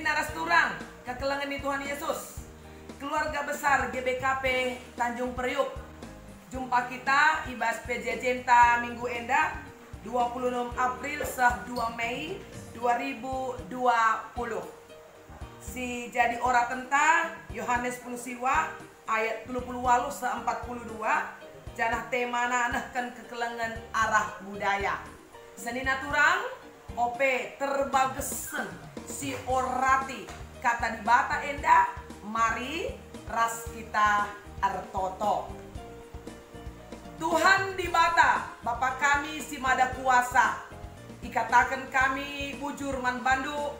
naras turang kekelengan di Tuhan Yesus. Keluarga besar GBKP Tanjung Priuk. Jumpa kita ibas PJJ minggu enda 26 April seh 2 Mei 2020. Si jadi ora tenta Yohanes 10 siwa ayat 28 se 42 janah temana anahkan kekelengan arah budaya. Senina turang ope terbagesen si orati kata di bata enda mari ras kita artoto. Tuhan di bata Bapa kami si mada kuasa ikatakan kami bujur man bandu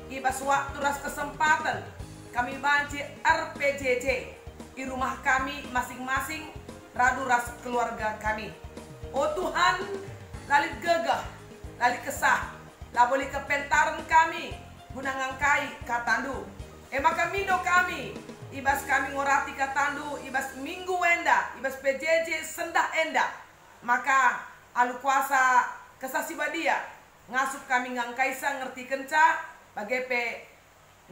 ibas waktu ras kesempatan kami banci RPJJ di rumah kami masing-masing radu ras keluarga kami. Oh Tuhan lalit gegah lalit kesah lah boleh kepentaran kami guna ngangkai katandu maka mindo kami ibas kami ngorati katandu ibas minggu enda ibas PJJ sendah enda maka alu kuasa kesasi badia ngasup kami ngangkai sa ngerti kenca bagepe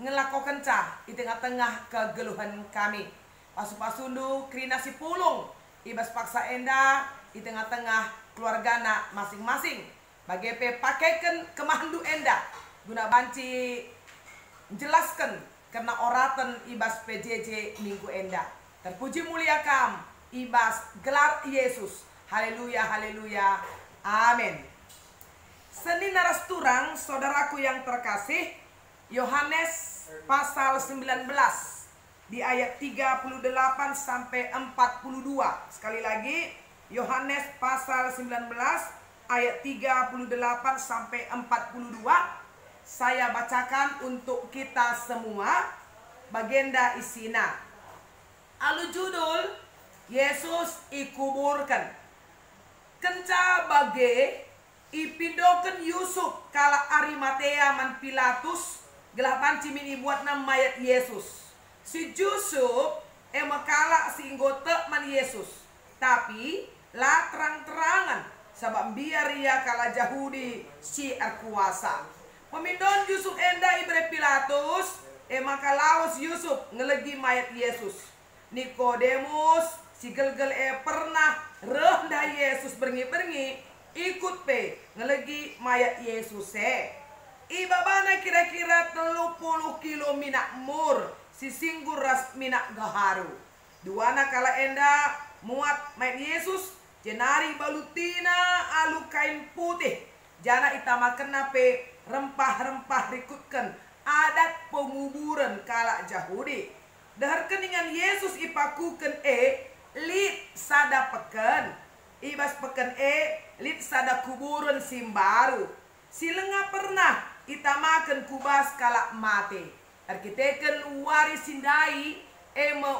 ngelako kenca di tengah-tengah kegeluhan kami pasu-pasundu krinasi pulung ibas paksa enda di tengah-tengah keluargana masing-masing bagepe pakaikan kemandu enda guna banci jelaskan karena oratan ibas PJJ minggu enda. Terpuji mulia kam ibas gelar Yesus. Haleluya, haleluya, amin. Seni naras turang saudaraku yang terkasih, Yohanes pasal 19 di ayat 38 sampai 42. Sekali lagi Yohanes pasal 19 ayat 38 sampai 42. Saya bacakan untuk kita semua bagenda isina. Alu judul Yesus ikuburkan. Kenca bage ipidoken Yusuf kala Arimatea man Pilatus gelah panci mini buat nama mayat Yesus. Si Yusuf makala si inggote man Yesus. Tapi lah terang-terangan sebab biar ia kala Yahudi si arkuasa. Pemindon Yusuf enda ibre Pilatus maka laos Yusuf ngelegi mayat Yesus. Nikodemus si gelgel pernah rendah Yesus berngi-berngi ikut pe ngelegi mayat Yesus ibabana kira-kira 30 kilo minak mur si singgur ras minak gaharu. Duana kala enda muat mayat Yesus jenari balutina alu kain putih jana itamakan nape rempah-rempah rikutkan adat penguburan kala Yahudi. Dahar keningan Yesus ipakuken lit sada peken ibas peken lit sada kuburan simbaru silenga pernah itamakan kubas kala mate arkiteken wari sindai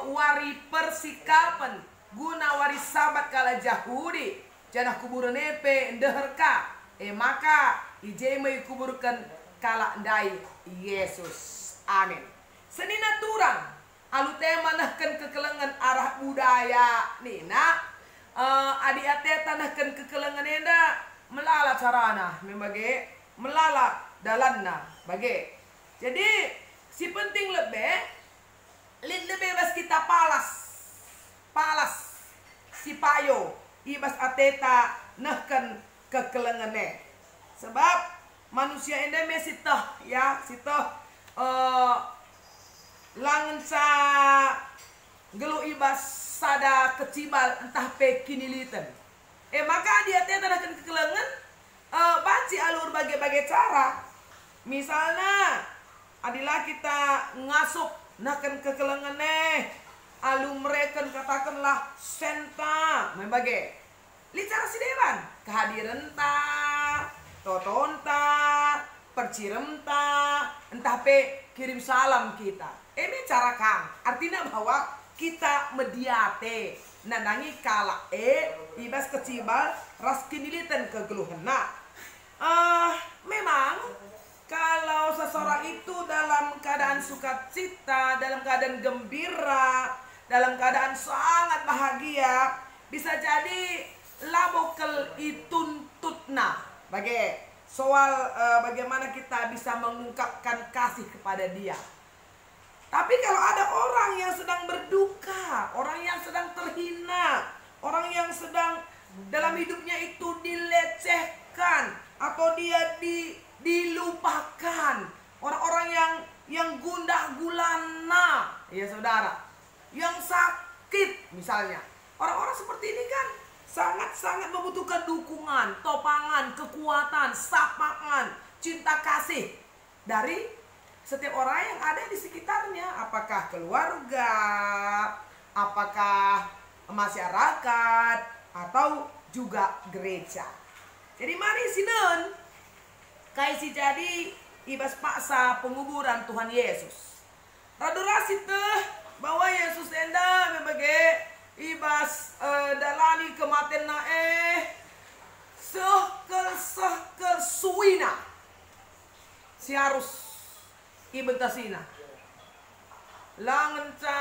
wari persikapan guna wari sabat kala Yahudi janah kuburan ndeherka maka ijeme kuburkan kala ndai Yesus. Amin. Senina turang alu tema nahkan kekelengan arah budaya nina adi ate tanahkan kekelengan enda melala carana membage melala dalanna bage. Jadi si penting lebih bas kita palas si payo ibas ateta nahkan kekelengane sebab manusia enda mesitah ya sitah langen sa gelu ibas sada kecibal entah pe kiniliten maka dia tanah kekelengan banci alur bagai-bagai cara misalnya adilah kita ngasup nakan kekelengan alu mereka katakanlah senta membagai licara si dewan kehadiran ta toton ta percirem ta entah pe kirim salam kita ini cara kang artinya bahwa kita mediate nandangi kala ibas kecibal ras kinilitan kegeluhena memang kalau seseorang itu dalam keadaan sukacita dalam keadaan gembira dalam keadaan sangat bahagia bisa jadi labokel ituntutna bagi soal bagaimana kita bisa mengungkapkan kasih kepada Dia. Tapi kalau ada orang yang sedang berduka, orang yang sedang terhina, orang yang sedang dalam hidupnya itu dilecehkan atau dia dilupakan, orang-orang yang gundah gulana, ya saudara, yang sakit misalnya. Orang-orang seperti ini kan sangat-sangat membutuhkan dukungan, topangan, kekuatan, sapaan, cinta kasih dari setiap orang yang ada di sekitarnya. Apakah keluarga, apakah masyarakat, atau juga gereja. Jadi mari sinun kaisi jadi ibas paksa penguburan Tuhan Yesus. Radorasi teh bahwa Yesus enda membagai ibas dalani kematian sehkel suina si harus ibentasina langenca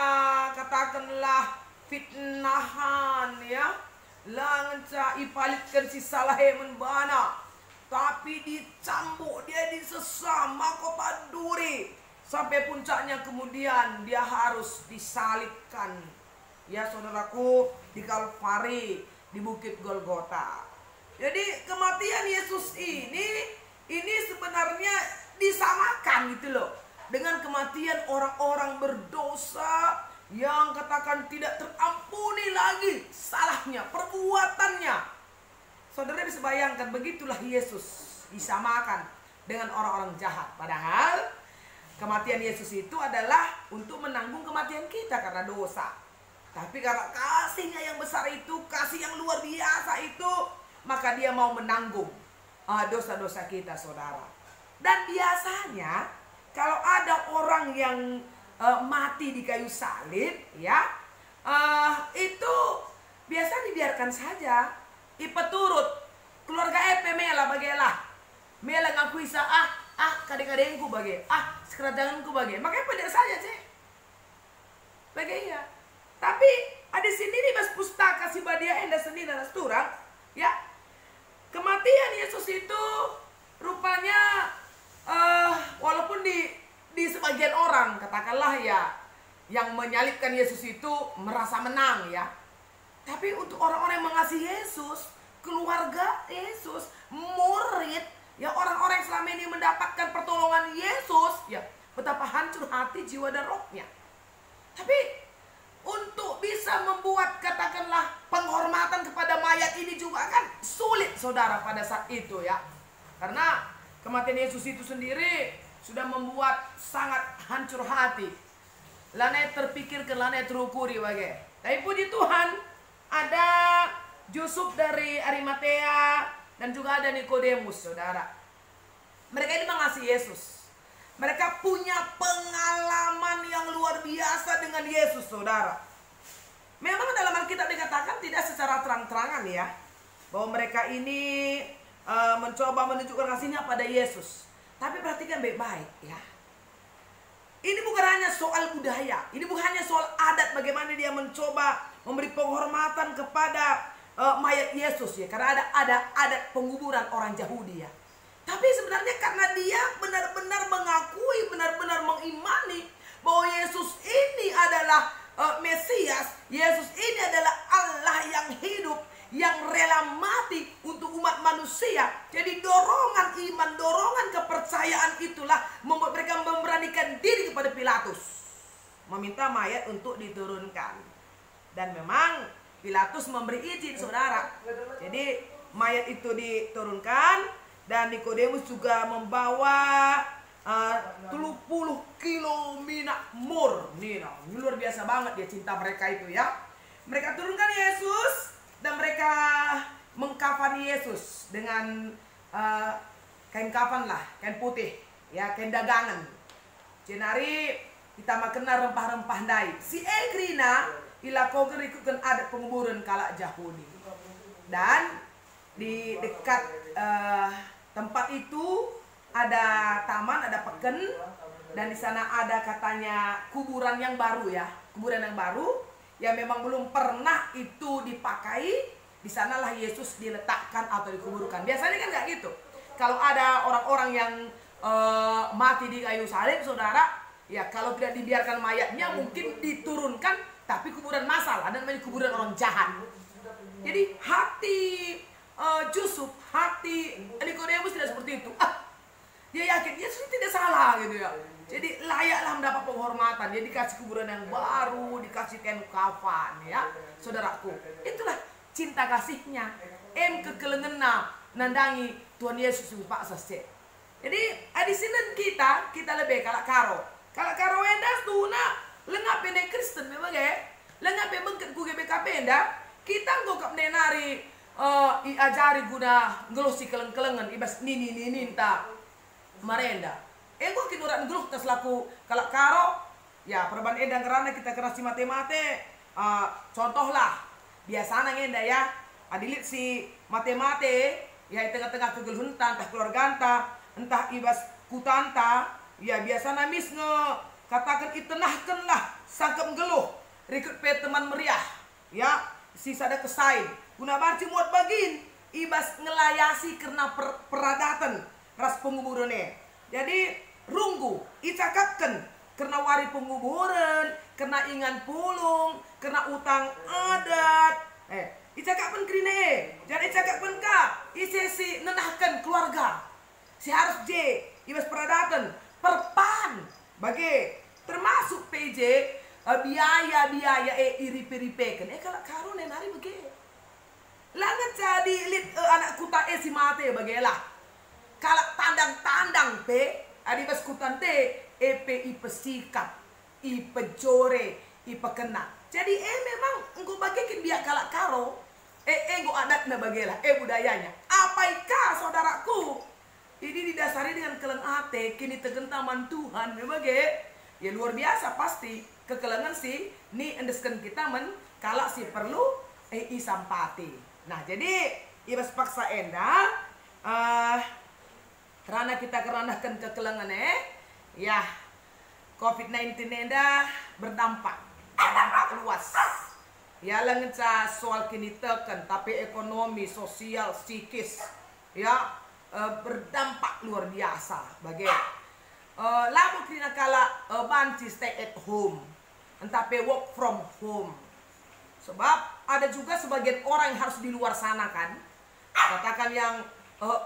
katakanlah fitnahan ya, langenca ipalitkan si salahe menbana, tapi dicambuk dia di sesama kota duri sampai puncaknya, kemudian dia harus disalibkan ya saudaraku di Kalvari, di Bukit Golgota. Jadi kematian Yesus ini sebenarnya disamakan gitu loh dengan kematian orang-orang berdosa yang katakan tidak terampuni lagi salahnya, perbuatannya. Saudara bisa bayangkan, begitulah Yesus disamakan dengan orang-orang jahat. Padahal kematian Yesus itu adalah untuk menanggung kematian kita karena dosa. Tapi karena kasihnya yang besar itu, kasih yang luar biasa itu, maka dia mau menanggung dosa-dosa kita, saudara. Dan biasanya kalau ada orang yang mati di kayu salib, ya, itu biasa dibiarkan saja. Ipa turut keluarga mela bagelah, mela ngakui kadang-kadangku bagi, sekerajanganku bagi, makanya pada saja cek, bagi ya. Tapi ada sini nih mas pustaka si badia enda sendiri dan turang, ya, kematian Yesus itu rupanya walaupun di sebagian orang katakanlah ya yang menyalibkan Yesus itu merasa menang ya, tapi untuk orang-orang yang mengasihi Yesus, keluarga Yesus, murid ya, orang-orang yang selama ini mendapatkan pertolongan Yesus ya, betapa hancur hati, jiwa dan rohnya. Tapi untuk bisa membuat katakanlah penghormatan kepada mayat ini juga kan sulit saudara pada saat itu ya, karena kematian Yesus itu sendiri sudah membuat sangat hancur hati. Lana terpikir ke lana terukuri bagai. Tapi puji Tuhan, ada Yusuf dari Arimatea dan juga ada Nikodemus, saudara. Mereka ini mengasihi Yesus. Mereka punya pengalaman yang luar biasa dengan Yesus, saudara. Memang dalam Alkitab dikatakan tidak secara terang-terangan ya, bahwa mereka ini mencoba menunjukkan kasihnya pada Yesus. Tapi perhatikan baik-baik ya. Ini bukan hanya soal budaya, ini bukan hanya soal adat bagaimana dia mencoba memberi penghormatan kepada mayat Yesus ya, karena ada adat penguburan orang Yahudi ya. Tapi sebenarnya karena dia benar-benar mengakui, benar-benar mengimani bahwa Yesus ini adalah Mesias, Yesus ini adalah Allah yang hidup, yang rela mati untuk umat manusia. Jadi dorongan iman, dorongan kepercayaan itulah membuat mereka memberanikan diri kepada Pilatus, meminta mayat untuk diturunkan. Dan memang Pilatus memberi izin, saudara. Jadi mayat itu diturunkan, dan Nikodemus juga membawa 30 kilo minyak mur. Ini luar biasa banget dia cinta mereka itu ya. Mereka turunkan Yesus dan mereka mengkafani Yesus dengan kain kafan lah, kain putih ya, kain dagangan. Jenari kita makan rempah-rempah dai. Si Egrina ilakokan ikutkan adat penguburan kalak Yahudi. Dan di dekat tempat itu ada taman, ada peken, dan di sana ada katanya kuburan yang baru ya, kuburan yang baru yang memang belum pernah itu dipakai. Di sanalah Yesus diletakkan atau dikuburkan. Biasanya kan nggak gitu. kalau ada orang-orang yang mati di kayu salib, saudara, ya kalau tidak dibiarkan mayatnya mungkin diturunkan, tapi kuburan massal, ada namanya kuburan orang jahat. Jadi hati Yusuf, hati Nikodemus tidak seperti itu. Dia yakin Yesus tidak salah gitu ya. Jadi layaklah mendapat penghormatan. Dia dikasih kuburan yang baru, dikasih kain kafan ya, saudaraku. Itulah cinta kasihnya. Kekelengena nandangi Tuhan Yesus Pak Sase. Jadi di sini kita lebih kalak karo endas tuh na lengap pendek Kristen memang ya. Lengap bengket ku GBKP enda. Kita ngokap nenari ajari guna ngelusi keleng-kelengan ibas nini ta marenda. Ego kinuran geluh tas laku kalak karo ya perban enda ngerana kita kerasi mate-mate. Contoh lah biasanya ngenda ya adilit si mate-mate ya di tengah-tengah kegeluhuntan entah keluarganta entah ibas kutanta ya biasa namis katakan itenahkan lah sangkep geluh rikut pe teman meriah ya sisa ada kesain guna barci muat bagin ibas ngelayasi karena peradatan ras penguburannya. Jadi runggu icakapkan karena wari penguburan karena ingan pulung karena utang adat icakapkan krine jangan icakapkan ka isesi nenahkan keluarga si harus J ibas peradatan perpan bagi termasuk PJ biaya iri-iripekan kalau karun nari bagi langan jadi lit anak kuta si mate bagelah kalau tandang-tandang pe adibas kutante ipe sikap ipe jore ipe kena jadi memang engkau bagikan biak kalak karo engkau adatnya bagelah budayanya apaikah saudaraku ini didasari dengan keleng ate kini tegentaman Tuhan memang ya luar biasa pasti kekelengan sih ni endeskan kita kalak si perlu sampati. Nah jadi ibas paksa enda karena kita keranahkan kekelengan ya COVID-19 enda berdampak luas ya lengenca soal kini tekan tapi ekonomi sosial psikis ya berdampak luar biasa bagi lalu kena kala banci stay at home entah work from home sebab ada juga sebagian orang yang harus di luar sana kan katakan yang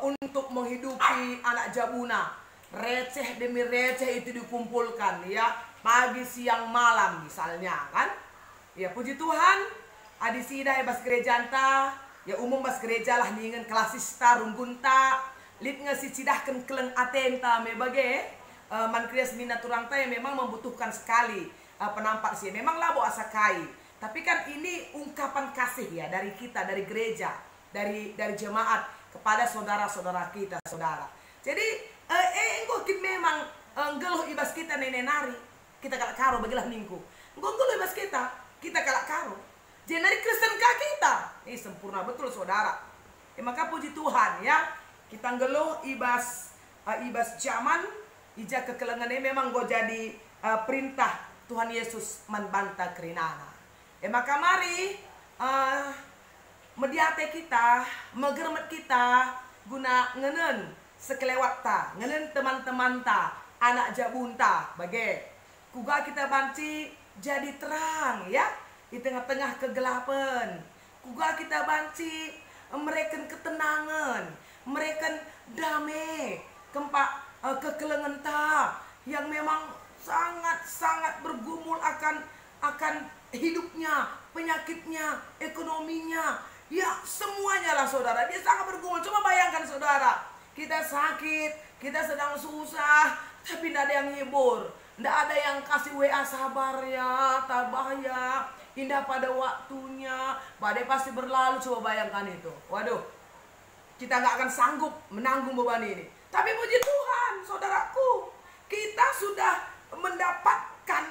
untuk menghidupi anak jabuna receh demi receh itu dikumpulkan ya pagi siang malam misalnya kan ya puji Tuhan adi sida bas gereja anta ya umum bas gereja lah ningen klasista runggunta lit ngasi cidahkan keleng atenta me bage man krias minat turang yang memang membutuhkan sekali penampak sih memang labo asakai tapi kan ini ungkapan kasih ya dari kita dari gereja dari jemaat kepada saudara-saudara kita saudara jadi engko memang geluh ibas kita nenek nari kita kalak karo bagilah minggu engko geluh ibas kita kalak karo jenari Kristen kah kita sempurna betul saudara maka puji Tuhan ya kita ngeluh ibas zaman ija kekelengannya memang go jadi perintah Tuhan Yesus membantah kerinana maka mari mediate kita megermet kita guna ngenen sekelewat ta ngenen teman-teman ta anak jabunta bagi kuga kita banci jadi terang ya di tengah-tengah kegelapan kuga kita banci mereka ketenangan mereka damai kempak kekelengan ta yang memang sangat bergumul akan hidupnya penyakitnya ekonominya ya semuanya lah saudara dia sangat bergumul. Coba bayangkan saudara kita sakit kita sedang susah tapi tidak ada yang hibur tidak ada yang kasih WA sabar ya tabah ya indah pada waktunya badai pasti berlalu. Coba bayangkan itu waduh kita nggak akan sanggup menanggung beban ini. Tapi puji Tuhan, saudaraku, kita sudah mendapatkan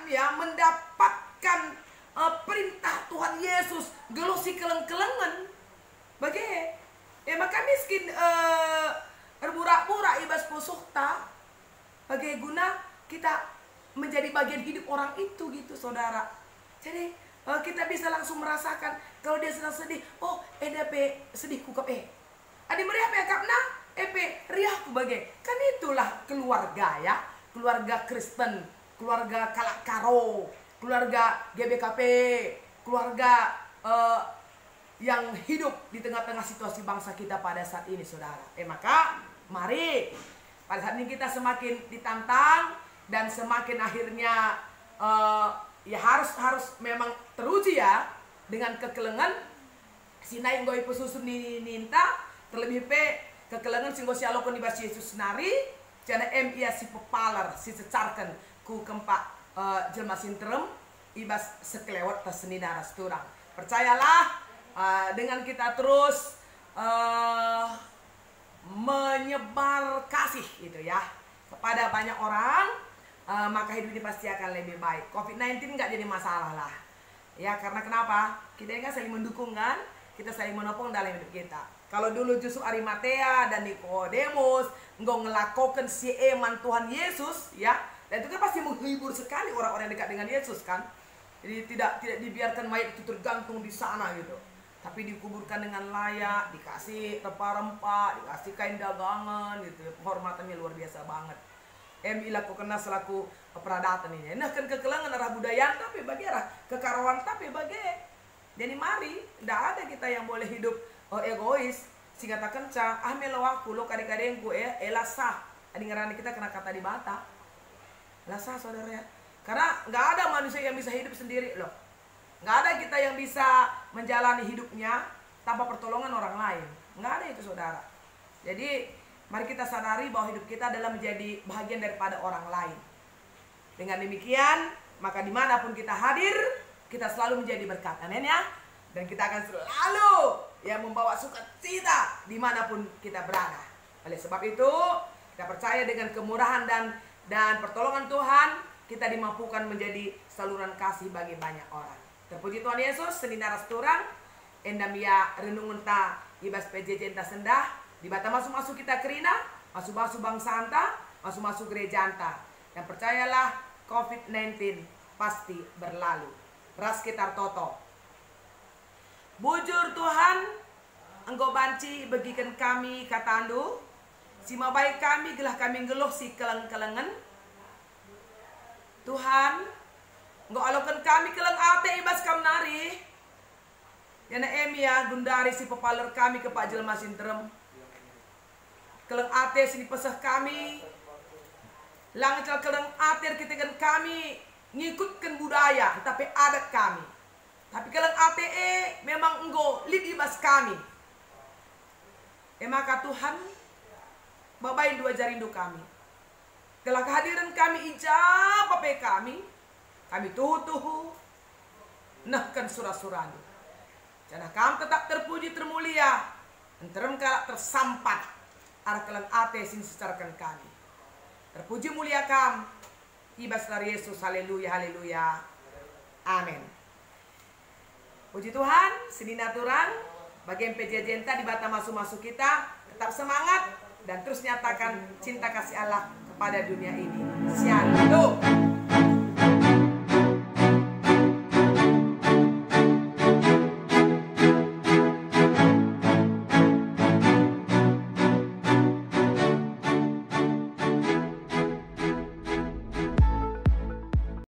perintah Tuhan Yesus gelusi keleng-kelengan. Bagi, maka miskin berbura-bura ibas pusukta. Bagi guna kita menjadi bagian hidup orang itu gitu, saudara. Jadi kita bisa langsung merasakan kalau dia sedang sedih, oh, sedih kukap Adi meriah pe kapna, riah bagai. Kan itulah keluarga ya. Keluarga Kristen, keluarga Kalak Karo, keluarga GBKP, keluarga yang hidup di tengah-tengah situasi bangsa kita pada saat ini, saudara. Maka mari pada saat ini kita semakin ditantang dan semakin akhirnya ya harus memang teruji ya dengan kekelengan sinai ngoi pesusun ninta terlebih pe kekelengan singgo sialokon di bas Yesus nari jana ia si pepalar si secarkan ku kempak jelma sinterem ibas sekelewat taseni daras turang. Percayalah dengan kita terus menyebar kasih gitu ya kepada banyak orang, maka hidup ini pasti akan lebih baik. COVID-19 nggak jadi masalah lah ya, karena kenapa? Kita kan saling mendukung kan, kita saling menopang dalam hidup kita. Kalau dulu justru Arimatea dan Nikodemus nggak ngelakukan si eman Tuhan Yesus ya, dan itu kan pasti menghibur sekali orang-orang yang dekat dengan Yesus kan. Jadi tidak dibiarkan mayat itu tergantung di sana gitu, tapi dikuburkan dengan layak, dikasih rempah-rempah, dikasih kain dagangan gitu. Penghormatannya luar biasa banget. Lakukan selaku peradatan ini. Nah kan kekelangan arah budaya tapi bagi arah kekarawan tapi bagi. Jadi mari, tidak ada kita yang boleh hidup egois. Sehingga tak kenca, melo aku lo kadang-kadangku elasah. Adi ngerani kita kena kata di bata. Elasah saudara ya. Karena nggak ada manusia yang bisa hidup sendiri loh. Nggak ada kita yang bisa menjalani hidupnya tanpa pertolongan orang lain. Nggak ada itu saudara. Jadi mari kita sadari bahwa hidup kita adalah menjadi bahagian daripada orang lain. Dengan demikian maka dimanapun kita hadir, kita selalu menjadi berkat. Amin ya. Dan kita akan selalu yang membawa sukacita dimanapun kita berada. Oleh sebab itu kita percaya dengan kemurahan dan pertolongan Tuhan, kita dimampukan menjadi saluran kasih bagi banyak orang. Terpuji Tuhan Yesus, seni naras turang, endamia renungun ta ibas PJJ enta sendah, di bata masuk-masuk kita kerina, masuk-masuk bangsa anta, masuk-masuk gereja anta. Dan percayalah COVID-19 pasti berlalu. Ras kitar toto. Bujur Tuhan, engkau banci bagikan kami katandu, si mabai kami gelah kami ngeluh si keleng-kelengan. Tuhan, engkau alokan kami keleng ate ibas kam nari. Yana emia gundari si pepaler kami ke Pak Jelma Sinterem. Keleng ate sini pesah kami. Langical keleng ate kita kan kami ngikutkan budaya tapi adat kami. Tapi keleng ate memang engkau lid ibas kami. Maka Tuhan, babain dua jarindu kami. Telah kehadiran kami ijab apa kami tuhu nah kan surah-surah jana kam tetap terpuji termulia enterem kalak tersampat arah kelang ate sin secarkan kami terpuji mulia kam ibas dari Yesus. Haleluya, haleluya, amin. Puji Tuhan, sedina turang bagi MPJ Jenta di bata masuk-masuk kita tetap semangat dan terus nyatakan cinta kasih Allah pada dunia ini. Shalom.